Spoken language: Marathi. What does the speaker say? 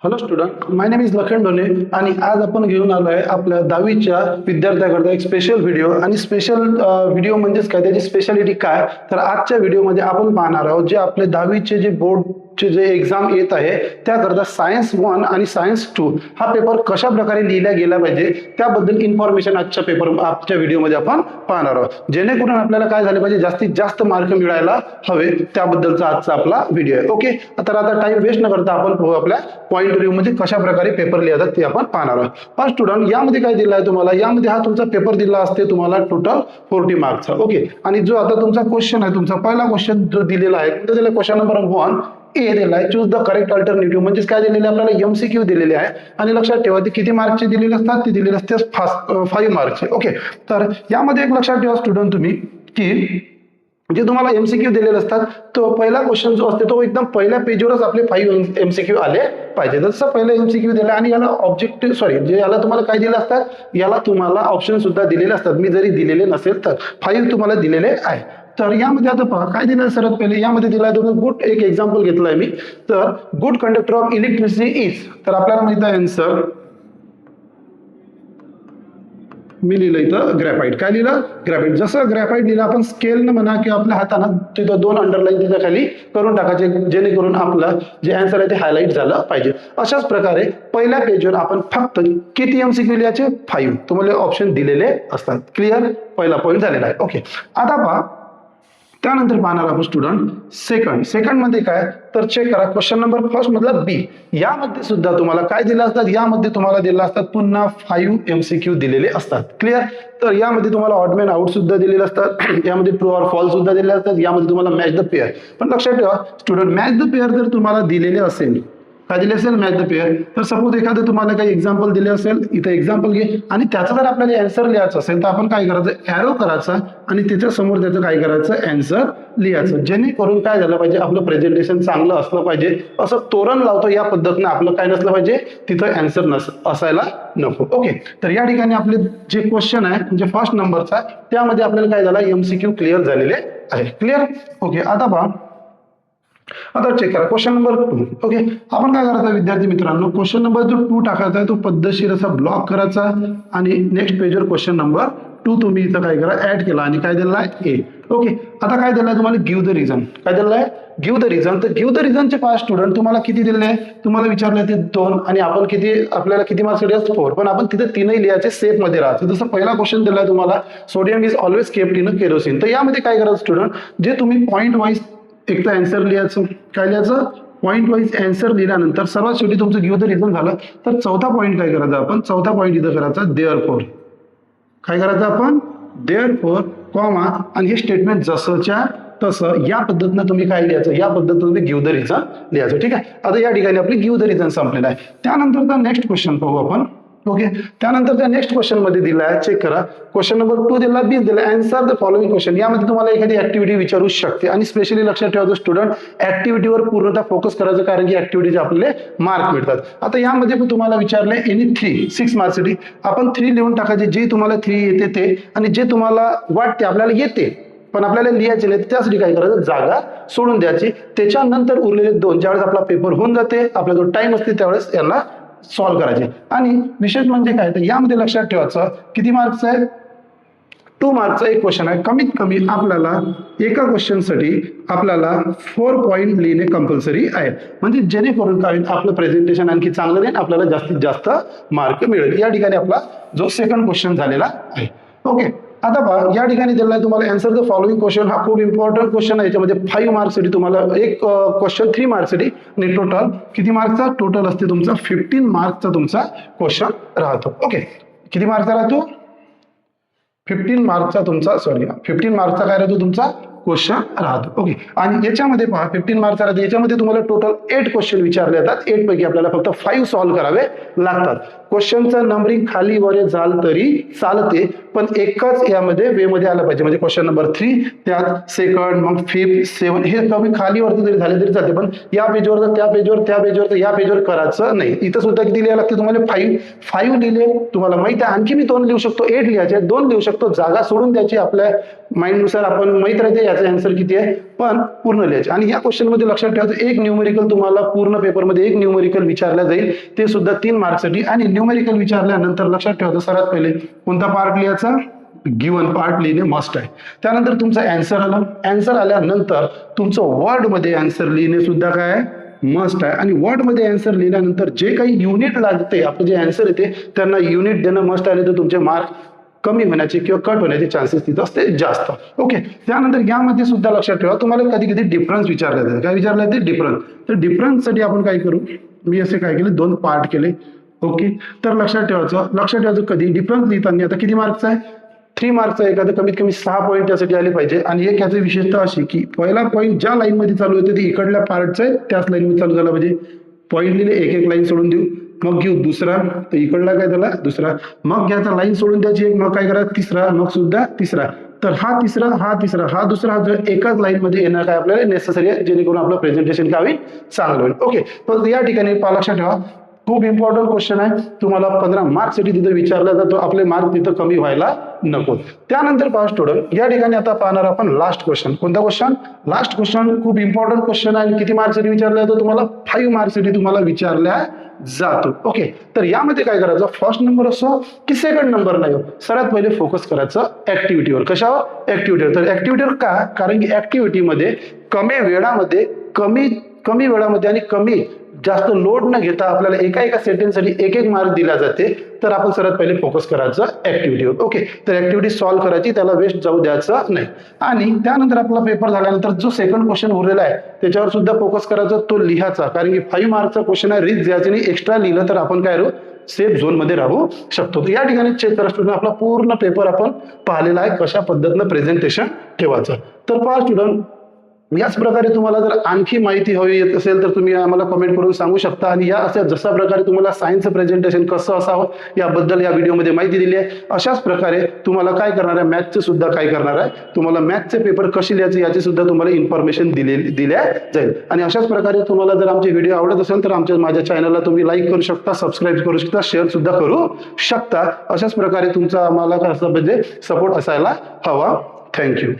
Hello student, my name is Lakhan Done आणि आज आपण घेऊन आलो आहे आपल्या 10वीच्या विद्यार्थ्याकरता एक स्पेशल व्हिडिओ. आणि स्पेशल व्हिडिओ म्हणजेच काय, त्याची स्पेशालिटी काय, तर आजच्या व्हिडिओमध्ये आपण पाहणार आहोत जे आपले 10वीचे जे बोर्डचे जे एक्झाम येत आहे त्याकरता सायन्स 1 आणि सायन्स 2 हा पेपर कशा प्रकारे लिहिला गेला पाहिजे त्याबद्दल इन्फॉर्मेशन आजच्या व्हिडिओमध्ये आपण पाहणार आहोत, जेणेकरून आपल्याला काय झाले पाहिजे, जास्तीत जास्त मार्क मिळायला हवे त्याबद्दलचा आजचा आपला व्हिडिओ आहे. ओके, तर आता टाइम वेस्ट न करता आपण पाहू आपल्या पॉइंट रिव्ह्यू मध्ये कशा प्रकारे पेपर लिहितात ते आपण पाहणार आहोत. पण स्टुडंट, यामध्ये काय दिलं आहे तुम्हाला, यामध्ये हा तुमचा पेपर दिला असते तुम्हाला टोटल 40 मार्क्सचा. ओके, आणि जो आता तुमचा क्वेश्चन आहे, तुमचा पहिला क्वेश्चन जो दिलेला आहे तो दिला क्वेश्चन नंबर 1 ए दिला आहे, चूज द करेक्ट अल्टरनेटिव्ह. म्हणजेच काय दिलेले आपल्याला एमसीक्यू दिलेले आहे आणि लक्षात ठेवा ते किती मार्कचे दिलेले असतात, ते दिलेले असते 5 मार्कचे. ओके, तर यामध्ये एक लक्षात ठेवा स्टुडंट तुम्ही की जे तुम्हाला एमसीक्यू दिलेले असतात तो पहिला क्वेश्चन जो असते तो एकदम पहिल्या पेजवरच आपले 5 एमसीक्यू आले पाहिजे. जसं पहिला एमसीक्यू दिला आणि याला ऑब्जेक्टिव्ह जे याला तुम्हाला काय दिले असतात, याला तुम्हाला ऑप्शन सुद्धा दिलेले असतात. मी जरी दिलेले नसेल तर 5 तुम्हाला दिलेले आहे. तर यामध्ये आता पहा काय दिलं सर्वात पहिले, यामध्ये दिला आहे तुम्ही गुड, एक एक्झाम्पल घेतलाय मी. तर good conductor of electricity is, तर आपल्याला माहित आहे आन्सर मी लिहिलं इथं ग्रॅफाइट. काय लिहिलं, ग्रॅफाइट. जसं ग्रॅफाइट लिहिलं आपण स्केलनं म्हणा किंवा आपल्या हातानं तिथं 2 अंडरलाईन तिच्या खाली करून टाकायचे, जेणेकरून आपलं जे आन्सर आहे ते हायलाईट झालं पाहिजे. अशाच प्रकारे पहिल्या पेजवर आपण फक्त किती एमसीक्यू लिहायचे, 5 तुम्हाला ऑप्शन दिलेले असतात. क्लिअर, पहिला पॉईंट झालेला आहे. ओके, आता पहा त्यानंतर पाहणार आपण स्टुडंट सेकंड मध्ये काय, तर चेक करा क्वेश्चन नंबर फर्स्ट मधला बी. यामध्ये सुद्धा तुम्हाला काय दिलं असतात, यामध्ये तुम्हाला दिलं असतात पुन्हा 5 एमसीक्यू दिलेले असतात. क्लिअर, तर यामध्ये तुम्हाला ऑड मॅन आउट सुद्धा दिलेले असतात, यामध्ये ट्रू ऑर फॉल्स सुद्धा दिलेले असतात, यामध्ये तुम्हाला मॅच द पेअर. पण लक्षात ठेवा स्टुडंट, मॅच द पेअर जर तुम्हाला दिलेले असेल, काय दिले असेल, मॅच द पेअर, तर सपोज एखादं तुम्हाला काही एक्झाम्पल दिले असेल, इथं एक्झाम्पल घे आणि त्याचा जर आपल्याला आन्सर लिहायचं असेल तर आपण काय करायचं, ॲरो करायचा आणि त्याच्या समोर त्याचं काय करायचं, आन्सर लिहायचं, जेणेकरून काय झालं पाहिजे, आपलं प्रेझेंटेशन चांगलं असलं पाहिजे. असं तोरण लावतो या पद्धतीने आपलं काय नसलं पाहिजे, तिथं आन्सर असायला नको. ओके, तर या ठिकाणी आपले जे क्वेश्चन आहे म्हणजे फर्स्ट नंबरचा, त्यामध्ये आपल्याला काय झालं, एमसीक्यू क्लिअर झालेले आहे. क्लिअर. ओके, आता पहा, आता चेक करा क्वेश्चन नंबर 2. ओके, आपण काय करायचं विद्यार्थी मित्रांनो, क्वेश्चन नंबर जो 2 टाकायचा आहे तो पद्धतशीर असा ब्लॉक करायचा आणि नेक्स्ट पेजवर क्वेश्चन नंबर 2 तुम्ही इथं काय करा, ऍड केला आणि काय दिलं आहे ए. ओके, आता काय दिलं आहे तुम्हाला, गिव्ह द रिझन. काय दिलं आहे, गिव्ह द रिझन. तर गिव्ह द रिझनचे 5 स्टुडंट तुम्हाला किती दिले आहे, तुम्हाला विचारले ते 2 आणि आपण किती, आपल्याला किती मार्क्स दिले, 4. पण आपण तिथे 3ही लिहायचे, सेफ मध्ये राहायचं. जसं पहिला क्वेश्चन दिलाय तुम्हाला, sodium is always kept in kerosene. तर यामध्ये काय करायचं स्टुडंट, जे तुम्ही पॉईंट वाईज एक तर आन्सर लिहायचं, काय लिहायचं, पॉईंट वाईज आन्सर लिहिल्यानंतर सर्वात शेवटी तुमचं गिव्ह द रिझन झालं तर चौथा पॉईंट काय करायचा, आपण चौथा पॉईंट इथं करायचा देअरफॉर. काय करायचं आपण, देअरफॉर कॉमा आणि हे स्टेटमेंट जसंच्या तसं या पद्धतीनं तुम्ही काय लिहायचं, या पद्धतीने तुम्ही गिव्ह द रिझन लिहायचं. ठीक आहे, आता या ठिकाणी आपली गिव्ह द रिझन संपलेला आहे. त्यानंतरचा नेक्स्ट क्वेश्चन पाहू आपण. ओके, त्यानंतरच्या नेक्स्ट क्वेश्चन मध्ये दिला आहे, चेक करा क्वेश्चन नंबर 2 दिला, 20 दिला, आन्सर द फॉलोइंग क्वेश्चन. यामध्ये तुम्हाला एखादी ऍक्टिव्हिटी विचारू शकते आणि स्पेशली लक्षात ठेवायचं स्टुडंट, ऍक्टिव्हिटीवर पूर्णतः फोकस करायचं, कारण की ऍक्टिव्हिटीचे आपले मार्क मिळतात. आता यामध्ये पण तुम्हाला विचारले एनी 6 मार्क्ससाठी आपण 3 लिहून टाकायचे, जे तुम्हाला 3 येते ते आणि जे तुम्हाला वाटते आपल्याला येते पण आपल्याला लिहायचे नाही, त्यासाठी काय करायचं, जागा सोडून द्यायची. त्याच्यानंतर उरलेले 2 ज्यावेळेस आपला पेपर होऊन जाते, आपला जो टाइम असते त्यावेळेस यांना सॉल्व्ह करायचे. आणि विशेष म्हणजे काय, तर यामध्ये लक्षात ठेवायचं किती मार्क्स आहे, 2 मार्क्सचा एक क्वेश्चन आहे. कमीत कमी आपल्याला एका क्वेश्चनसाठी आपल्याला 4 पॉईंट लिहिणे कंपल्सरी आहे, म्हणजे जेणेकरून काय आपलं प्रेझेंटेशन आणखी चांगलं राहील, आपल्याला जास्तीत जास्त मार्क मिळेल. या ठिकाणी आपला जो सेकंड क्वेश्चन झालेला आहे. ओके, आता पहा या ठिकाणी दिलेला आहे तुम्हाला आन्सर द फॉलोइंग क्वेश्चन. हा खूप इम्पॉर्टंट क्वेश्चन आहे. याच्यामध्ये 5 मार्क्ससाठी तुम्हाला एक क्वेश्चन 3 मार्क्ससाठी आणि टोटल किती मार्क्सचा, टोटल असते तुमचा 15 मार्क्सचा तुमचा क्वेश्चन राहतो. ओके, किती मार्क्सचा राहतो, 15 मार्क्सचा तुमचा 15 मार्क्सचा काय राहतो तुमचा क्वेश्चन राहतो. ओके, आणि याच्यामध्ये पहा 15 मार्क्सचा राहतो, याच्यामध्ये तुम्हाला टोटल 8 क्वेश्चन विचारले जातात. 8 पैकी आपल्याला फक्त 5 सॉल्व्ह करावे लागतात. क्वेश्चनचं नंबरिंग खाली वर झालं तरी चालते, पण एकच यामध्ये वे मध्ये आलं पाहिजे. म्हणजे क्वेश्चन नंबर 3 त्यात सेकंड, मग 5th 7 हे कमी खाली वरती जरी झाले तरी चालते, पण या पेजवर तर त्या पेजवर, त्या पेजवर तर या पेजवर करायचं नाही. इथं सुद्धा किती लिहायला लागते तुम्हाला, 5 लिहिले. तुम्हाला माहित आहे आणखी मी 2 लिहू शकतो, 8 लिहायचे, 2 लिहू शकतो, जागा सोडून द्यायची आपल्या माइंड नुसार. आपण माहित राहते याचा आन्सर किती आहे, पण पूर्ण लिहायचे. आणि या क्वेश्चन मध्ये लक्षात ठेवायचं, एक न्यूमेरिकल तुम्हाला पूर्ण पेपरमध्ये एक न्यूमेरिकल विचारलं जाईल, ते सुद्धा 3 मार्क्ससाठी. आणि न्यूमेरिकल विचारल्यानंतर लक्षात ठेवायचं सर्वात पहिले कोणता पार्ट लिहायचा, गिवन पार्ट लिहिणे मस्ट आहे. त्यानंतर तुमचं आन्सर आलं, आन्सर आल्यानंतर तुमचं वर्ड मध्ये आन्सर लिहिणे सुद्धा काय आहे, मस्ट आहे. आणि वर्ड मध्ये आन्सर लिहिल्यानंतर जे काही युनिट लागते, आपलं जे आन्सर येते त्यांना युनिट देणं मस्ट आहे, तर तुमचे मार्क कमी होण्याचे किंवा कट होण्याचे चान्सेस तिथं असते जास्त. ओके, त्यानंतर यामध्ये सुद्धा लक्षात ठेवा, तुम्हाला कधी कधी डिफरन्स विचारले जाते. काय विचारलं जाते, डिफरन्स. तर डिफरन्ससाठी आपण काय करू, मी असे काय केले, 2 पार्ट केले. ओके, तर लक्षात ठेवायचं कधी डिफरन्स लिहिताना आता किती मार्क्स आहे, 3 मार्क्सचा एखादं कमीत कमी 6 पॉईंट त्यासाठी आले पाहिजे. आणि एक याची विशेषता अशी की पहिला पॉईंट ज्या लाईन मध्ये चालू होते ते इकडल्या पार्टचा आहे त्याच लाईन मध्ये चालू झाला पाहिजे. पॉईंट लिहिले, एक एक लाईन सोडून देऊ, मग घेऊ दुसरा, तर इकडला काय झाला दुसरा, मग घ्यायचा लाईन सोडून द्यायची एक, मग काय करा तिसरा, मग सुद्धा तिसरा. तर हा तिसरा, हा तिसरा, हा दुसरा, हा जो एकाच लाईन मध्ये येणं काय आपल्याला नेसेसरी आहे, जेणेकरून आपलं प्रेझेंटेशन काय होईल, चांगलं होईल. ओके, तर या ठिकाणी लक्षात ठेवा, खूप इम्पॉर्टंट क्वेश्चन आहे, तुम्हाला 15 मार्क्ससाठी तिथं विचारला जातो, आपले मार्क तिथं कमी व्हायला नको. त्यानंतर पहा स्टुडंट, या ठिकाणी आता पाहणार आपण लास्ट क्वेश्चन. कोणता क्वेश्चन, लास्ट क्वेश्चन. खूप इम्पॉर्टंट क्वेश्चन आहे. किती मार्क्ससाठी विचारला जातो, तुम्हाला 5 मार्क्ससाठी तुम्हाला विचारल्या जातो. ओके, तर यामध्ये काय करायचं, फर्स्ट नंबर असो की सेकंड नंबर नाही हो, सर्वात पहिले फोकस करायचं ऍक्टिव्हिटीवर. कशावर, ऍक्टिव्हिटीवर. तर ऍक्टिव्हिटीवर का, कारण की ऍक्टिव्हिटीमध्ये कमी वेळामध्ये कमी वेळामध्ये आणि कमी जास्त लोड न घेता आपल्याला एका सेंटेन्ससाठी एक मार्क दिला जाते. तर आपण सर्वात पहिले फोकस करायचं ऍक्टिव्हिटीवर. ओके, तर ऍक्टिव्हिटी सॉल्व्ह करायची, त्याला वेस्ट जाऊ द्यायचं नाही. आणि त्यानंतर आपला पेपर झाल्यानंतर जो सेकंड क्वेश्चन उरलेला आहे त्याच्यावर सुद्धा फोकस करायचा, तो लिहायचा. कारण की 5 मार्कचा क्वेश्चन आहे, रिस्क द्यायची नाही. एक्स्ट्रा लिहिलं तर आपण काय सेफ झोन मध्ये राहू शकतो. तर या ठिकाणी चेक करा स्टुडंट, आपला पूर्ण पेपर आपण पाहिलेला आहे, कशा पद्धतीनं प्रेझेंटेशन ठेवायचं. तर पहा स्टुडंट, याच प्रकारे तुम्हाला जर आणखी माहिती हवी येत असेल तर तुम्ही आम्हाला कमेंट करून सांगू शकता. आणि या अशा जशा प्रकारे तुम्हाला सायन्सचं प्रेझेंटेशन कसं असावं याबद्दल या व्हिडिओमध्ये माहिती दिली आहे, अशाच प्रकारे तुम्हाला काय करणार आहे, मॅथ्सचं सुद्धा काय करणार आहे, तुम्हाला मॅथ्सचे पेपर कसे लिहायचे याची सुद्धा तुम्हाला इन्फॉर्मेशन दिल्या जाईल. आणि अशाच प्रकारे तुम्हाला जर आमचे व्हिडिओ आवडत असेल तर माझ्या चॅनलला तुम्ही लाईक करू शकता, सबस्क्राईब करू शकता, शेअर सुद्धा करू शकता. अशाच प्रकारे तुमचा आम्हाला कसं म्हणजे सपोर्ट असायला हवा. थँक्यू.